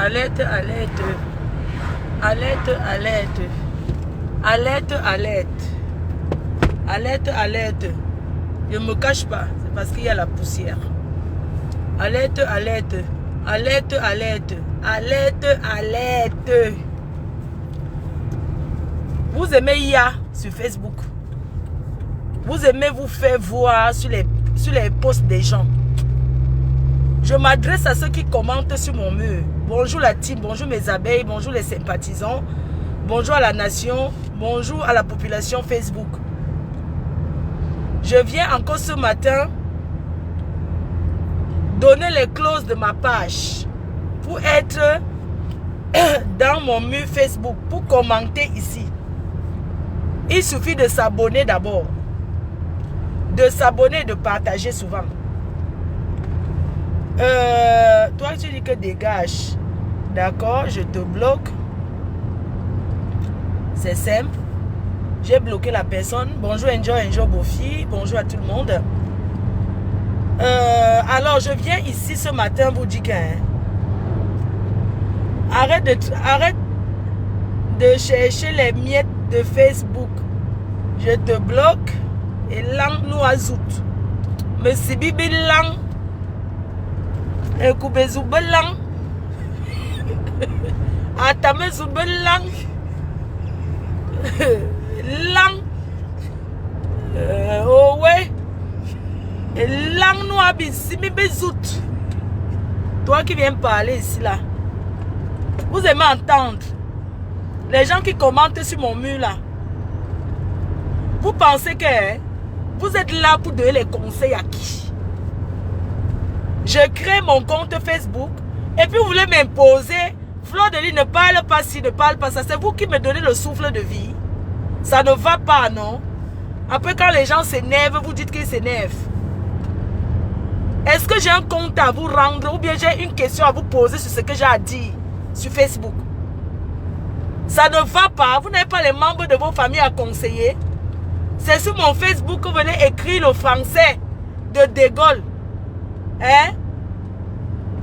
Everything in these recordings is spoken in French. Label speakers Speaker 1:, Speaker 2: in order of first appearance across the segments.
Speaker 1: Alerte, alerte. Alerte, alerte. Alerte, alerte. Alerte, alerte. Je ne me cache pas. C'est parce qu'il y a la poussière. Alerte, alerte. Alerte, alerte. Alerte, alerte. Vous aimez IA sur Facebook. Vous aimez vous faire voir sur les posts des gens. Je m'adresse à ceux qui commentent sur mon mur. Bonjour la team, bonjour mes abeilles, bonjour les sympathisants, bonjour à la nation, bonjour à la population Facebook. Je viens encore ce matin donner les clauses de ma page pour être dans mon mur Facebook, pour commenter ici. Il suffit de s'abonner d'abord. De s'abonner et de partager souvent. Toi, tu dis que dégage. D'accord, je te bloque. C'est simple. J'ai bloqué la personne. Bonjour Enjoy, Enjoy Bofi. Bonjour à tout le monde. Alors, je viens ici ce matin vous dire que arrête de chercher les miettes de Facebook. Je te bloque. Et lang nous azout. Mais si bibi lang. Et koube zoube lang. Atame zoube lang. Lang. Oh ouais. Et lang nous abis. Si bibi zout. Toi qui viens parler ici là. Vous aimez entendre. Les gens qui commentent sur mon mur là. Vous pensez que vous êtes là pour donner les conseils à qui? Je crée mon compte Facebook et puis vous voulez m'imposer. Fleur de Lys ne parle pas ci, ne parle pas ça. C'est vous qui me donnez le souffle de vie. Ça ne va pas, non? Après, quand les gens s'énervent, vous dites qu'ils s'énervent. Est-ce que j'ai un compte à vous rendre ou bien j'ai une question à vous poser sur ce que j'ai à dire sur Facebook? Ça ne va pas. Vous n'avez pas les membres de vos familles à conseiller. C'est sur mon Facebook que vous venez écrire le français de De Gaulle. Hein?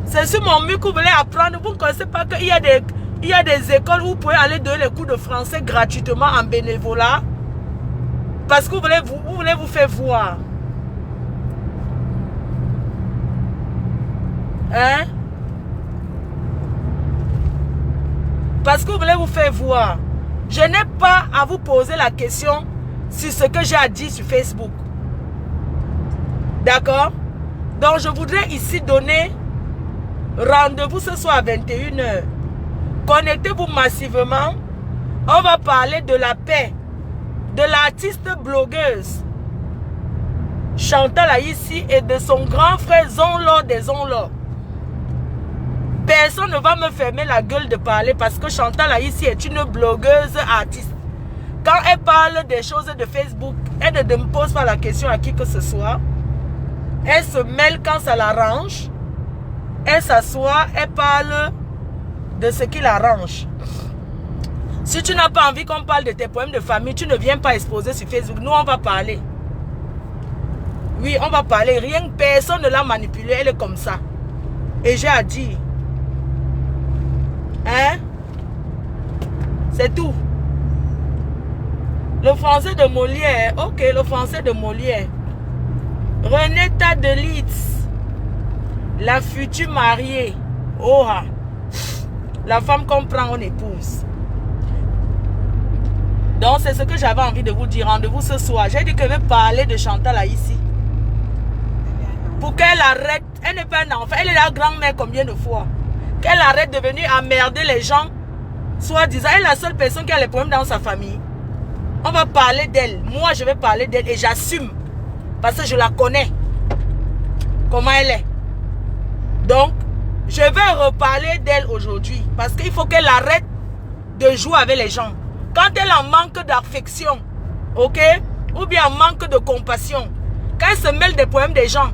Speaker 1: C'est sur mon mur que vous voulez apprendre. Vous ne connaissez pas qu'il y a des écoles où vous pouvez aller donner les cours de français gratuitement en bénévolat. Parce que vous voulez vous faire voir. Hein? Parce que vous voulez vous faire voir. Je n'ai pas à vous poser la question sur ce que j'ai à dire sur Facebook. D'accord? Donc je voudrais ici donner rendez-vous ce soir à 21 h. Connectez-vous massivement. On va parler de la paix. De l'artiste blogueuse Chantal Aïssi et de son grand frère Zonlo des Zonlo. Personne ne va me fermer la gueule de parler parce que Chantal Aïssi est une blogueuse artiste. Quand elle parle des choses de Facebook, elle ne me pose pas la question à qui que ce soit. Elle se mêle quand ça l'arrange. Elle s'assoit, elle parle de ce qui l'arrange. Si tu n'as pas envie qu'on parle de tes problèmes de famille, tu ne viens pas exposer sur Facebook. Nous, on va parler. Oui, on va parler. Rien que personne ne l'a manipulée. Elle est comme ça. Et j'ai à dire. Hein? C'est tout. Le français de Molière. Ok, le français de Molière. René Tadelitz. La future mariée. Oha. La femme qu'on prend en épouse. Donc, c'est ce que j'avais envie de vous dire. Rendez-vous ce soir. J'ai dit que je vais parler de Chantal Aïssi. Pour qu'elle arrête. Elle n'est pas un enfant. Elle est la grand-mère combien de fois? Qu'elle arrête de venir emmerder les gens. Soit disant, elle est la seule personne qui a les problèmes dans sa famille. On va parler d'elle. Moi, je vais parler d'elle et j'assume. Parce que je la connais. Comment elle est. Donc, je vais reparler d'elle aujourd'hui. Parce qu'il faut qu'elle arrête de jouer avec les gens. Quand elle en manque d'affection, ok? Ou bien en manque de compassion. Quand elle se mêle des problèmes des gens.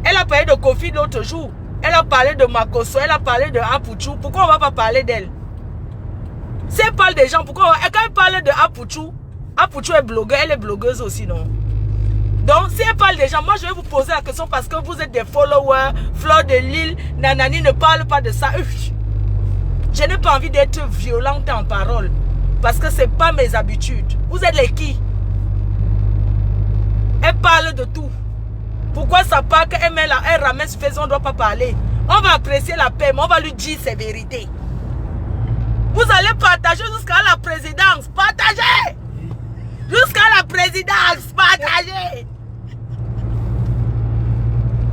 Speaker 1: Elle a parlé de Kofi l'autre jour. Elle a parlé de Makoso. Elle a parlé de Apuchou. Pourquoi on ne va pas parler d'elle? Si elle parle des gens, pourquoi? Quand elle parle de Apuchou, Apuchou est blogueur, elle est blogueuse aussi, non? Donc, si elle parle des gens, moi je vais vous poser la question parce que vous êtes des followers, Fleur de Lys, Nanani ne parle pas de ça. Je n'ai pas envie d'être violente en parole. Parce que ce n'est pas mes habitudes. Vous êtes les qui? Elle parle de tout. Pourquoi ça part qu'elle ramène sur Facebook, on ne doit pas parler? On va apprécier la paix, mais on va lui dire ses vérités. Vous allez partager jusqu'à la présidence. Partagez! Jusqu'à la présidence. Partagez!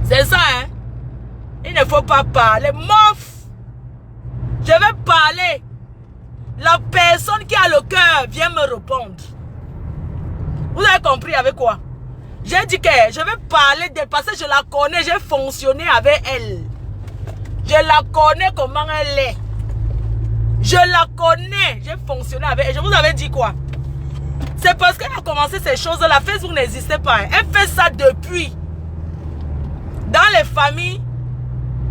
Speaker 1: C'est ça, hein? Il ne faut pas parler. Mof! Je vais parler. La personne qui a le cœur vient me répondre. Vous avez compris avec quoi? J'ai dit que je vais parler d'elle parce que je la connais, j'ai fonctionné avec elle. Je la connais comment elle est. Je la connais, j'ai fonctionné avec elle. Je vous avais dit quoi? C'est parce qu'elle a commencé ces choses-là. Facebook n'existait pas. Elle fait ça depuis. Dans les familles,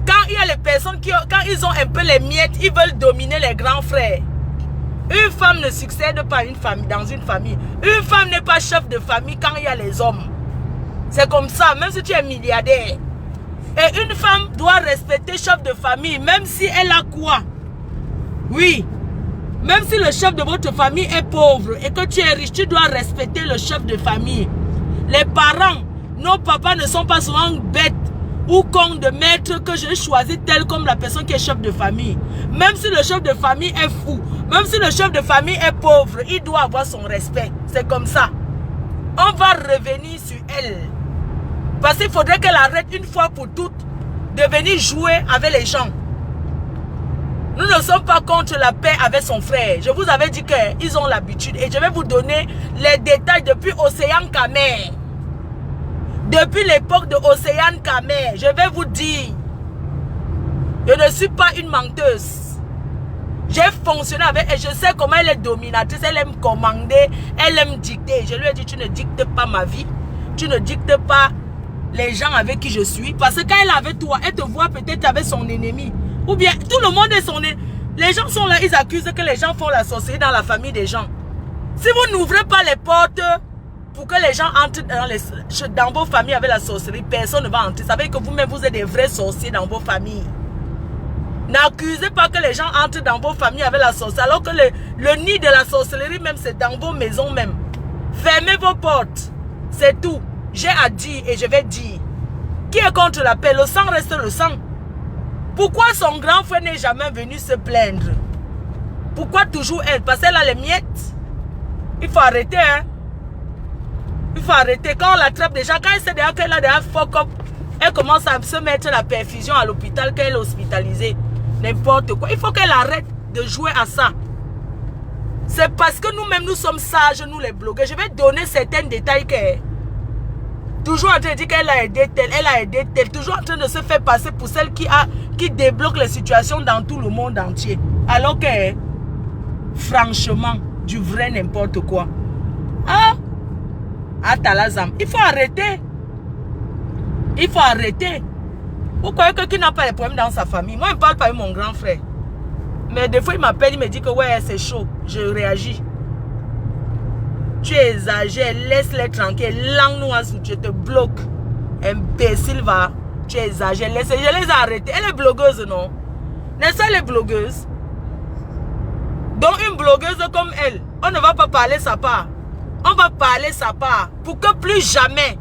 Speaker 1: quand il y a les personnes qui, quand ils ont un peu les miettes, ils veulent dominer les grands frères. Une femme ne succède pas à une famille, dans une famille. Une femme n'est pas chef de famille quand il y a les hommes. C'est comme ça, même si tu es milliardaire. Et une femme doit respecter chef de famille, même si elle a quoi? Oui. Même si le chef de votre famille est pauvre et que tu es riche, tu dois respecter le chef de famille. Les parents, nos papas ne sont pas souvent bêtes ou cons de mettre que je choisis tel comme la personne qui est chef de famille. Même si le chef de famille est fou, même si le chef de famille est pauvre, il doit avoir son respect. C'est comme ça. On va revenir sur elle. Parce qu'il faudrait qu'elle arrête une fois pour toutes de venir jouer avec les gens. Nous ne sommes pas contre la paix avec son frère. Je vous avais dit qu'ils ont l'habitude. Et je vais vous donner les détails depuis Océane Kamer. Depuis l'époque de Océane Kamer, je vais vous dire. Je ne suis pas une menteuse. J'ai fonctionné avec elle. Je sais comment elle est dominatrice. Elle aime commander. Elle aime dicter. Je lui ai dit, tu ne dictes pas ma vie. Tu ne dictes pas les gens avec qui je suis. Parce que quand elle est avec toi, elle te voit peut-être avec son ennemi. Ou bien, tout le monde est son ennemi. Les gens sont là, ils accusent que les gens font la sorcellerie dans la famille des gens. Si vous n'ouvrez pas les portes pour que les gens entrent dans vos familles avec la sorcellerie, personne ne va entrer. Ça veut dire que vous-même, vous êtes des vrais sorciers dans vos familles. N'accusez pas que les gens entrent dans vos familles avec la sorcellerie, alors que le nid de la sorcellerie même, c'est dans vos maisons même. Fermez vos portes. C'est tout. J'ai à dire et je vais dire. Qui est contre la paix? Le sang reste le sang. Pourquoi son grand frère n'est jamais venu se plaindre? Pourquoi toujours elle? Parce qu'elle a les miettes. Il faut arrêter, hein. Il faut arrêter. Quand on l'attrape déjà, quand elle sait déjà qu'elle a déjà fuck up, elle commence à se mettre la perfusion à l'hôpital, qu'elle est hospitalisée. N'importe quoi. Il faut qu'elle arrête de jouer à ça. C'est parce que nous-mêmes, nous sommes sages, nous les blogueurs. Je vais donner certains détails qu'elle... Toujours en train de dire qu'elle a aidé tel, elle a aidé tel. Toujours en train de se faire passer pour celle qui débloque les situations dans tout le monde entier. Alors que, franchement, du vrai n'importe quoi. Ah, Atalazam, il faut arrêter. Il faut arrêter. Vous croyez que qui n'a pas de problème dans sa famille? Moi, je ne parle pas avec mon grand frère. Mais des fois, il m'appelle, il me dit que ouais, c'est chaud. Je réagis. Tu exagères, laisse-les tranquilles. Langue noire, je te bloque. Imbécile, va. Tu exagères. Je les ai arrêtés. Elle est blogueuse, non? N'est-ce pas, elle est blogueuse? Donc, une blogueuse comme elle, on ne va pas parler sa part. On va parler sa part. Pour que plus jamais.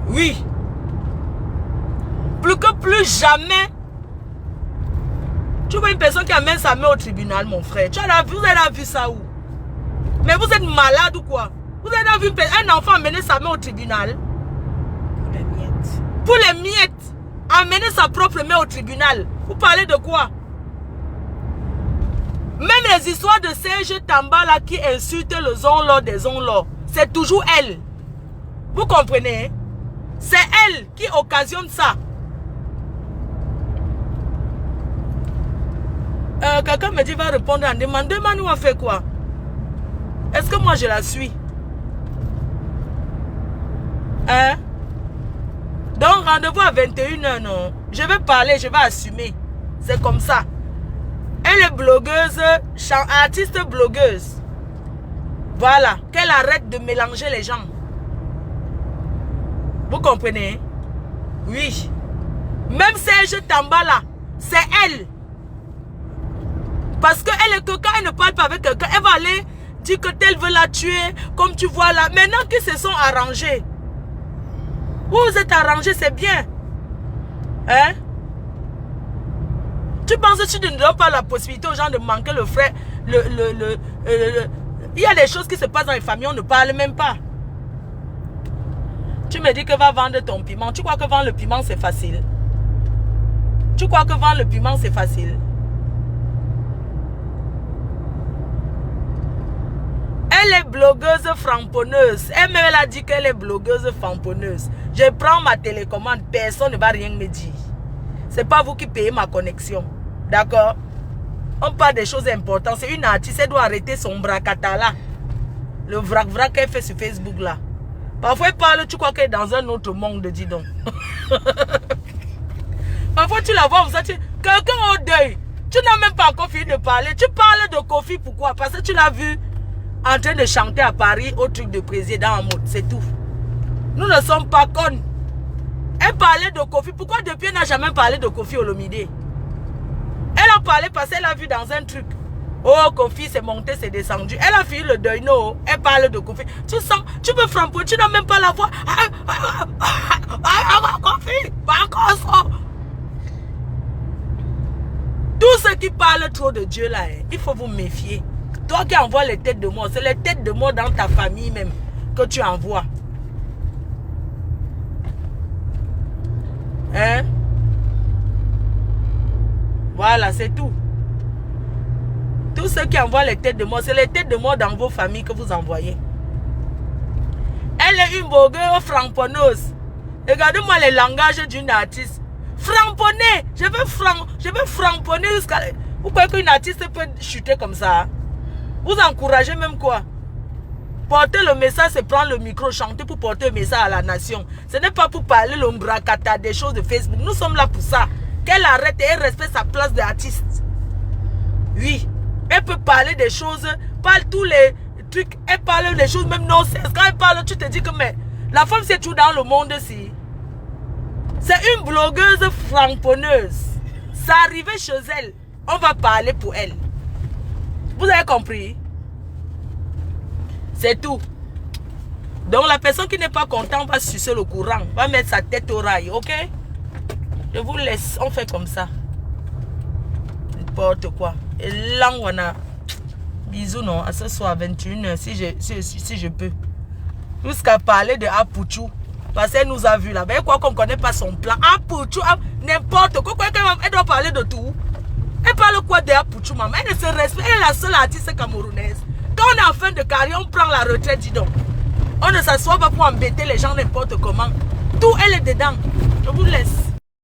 Speaker 1: Oui. Pour que plus jamais. Tu vois une personne qui amène sa main au tribunal, mon frère. Vous avez vu ça où? Mais vous êtes malade ou quoi? Vous avez vu un enfant amener sa main au tribunal? Pour les miettes. Pour les miettes. Amener sa propre main au tribunal. Vous parlez de quoi? Même les histoires de Serge Tamba là qui insultent le zonlord des zonlords. C'est toujours elle. Vous comprenez? C'est elle qui occasionne ça. Quelqu'un me dit va répondre en demandant. Demande-nous a fait quoi? Est-ce que moi je la suis? Hein? Donc rendez-vous à 21h, non? Je vais parler, je vais assumer. C'est comme ça. Elle est blogueuse, artiste blogueuse. Voilà. Qu'elle arrête de mélanger les gens. Vous comprenez? Oui. Même Serge Tamba là, c'est elle. Parce que quand elle ne parle pas avec quelqu'un, elle va aller dire que tel veut la tuer, comme tu vois là. Maintenant qu'ils se sont arrangés. Vous vous êtes arrangés, c'est bien. Hein? Tu penses que tu ne donnes pas la possibilité aux gens de manquer le frère, il y a des choses qui se passent dans les familles, on ne parle même pas. Tu me dis que va vendre ton piment. Tu crois que vendre le piment, c'est facile? Tu crois que vendre le piment, c'est facile? Elle est blogueuse framponneuse. Elle a dit qu'elle est blogueuse framponneuse. Je prends ma télécommande, personne ne va rien me dire. C'est pas vous qui payez ma connexion. D'accord? On parle des choses importantes. C'est une artiste, elle doit arrêter son bracata là. Le vrac qu'elle fait sur Facebook là. Parfois elle parle, tu crois qu'elle est dans un autre monde, dis donc. Parfois tu la vois, vous savez, quelqu'un au deuil. Tu n'as même pas encore fini de parler. Tu parles de Kofi, pourquoi? Parce que tu l'as vu en train de chanter à Paris au truc de président en mode, c'est tout. Nous ne sommes pas connes. Elle parlait de Kofi. Pourquoi depuis elle n'a jamais parlé de Kofi Olomide? Elle a parlé parce qu'elle a vu dans un truc. Oh, Kofi c'est monté, c'est descendu. Elle a fini le deuil, non. Elle parle de Kofi. Tu sens, tu peux frapper, tu n'as même pas la voix. Kofi, tous ceux qui parlent trop de Dieu là, il faut vous méfier. Toi qui envoies les têtes de mort, c'est les têtes de mort dans ta famille même que tu envoies. Hein? Voilà, c'est tout. Tous ceux qui envoient les têtes de mort, c'est les têtes de mort dans vos familles que vous envoyez. Elle est une blogueuse framponneuse. Regardez-moi les langages d'une artiste. Framponner, je veux framponner jusqu'à... Vous croyez qu'une artiste peut chuter comme ça? Vous encouragez même quoi? Porter le message, c'est prendre le micro, chanter pour porter le message à la nation. Ce n'est pas pour parler l'ombracata des choses de Facebook. Nous sommes là pour ça. Qu'elle arrête et elle respecte sa place d'artiste. Oui. Elle peut parler des choses, parle tous les trucs, elle parle des choses même non-sens. Quand elle parle, tu te dis que mais la femme c'est tout dans le monde-ci. C'est une blogueuse framponneuse. Ça arrivait chez elle. On va parler pour elle. Vous avez compris? C'est tout. Donc la personne qui n'est pas contente va sucer le courant, va mettre sa tête au rail, ok? Je vous laisse, on fait comme ça. N'importe quoi. Et là, on a... Bisous, non, à ce soir, 21h, si je peux. Jusqu'à parler de Apouchou. Parce qu'elle nous a vu là. Mais quoi qu'on ne connaît pas son plan. Apouchou, n'importe quoi. Elle doit parler de tout. Elle parle quoi de Apouchou, maman? Elle ne se respecte. Elle est la seule artiste camerounaise. Quand on est en fin de carrière, on prend la retraite, dis donc. On ne s'assoit pas pour embêter les gens n'importe comment. Tout, elle est dedans. Je vous laisse.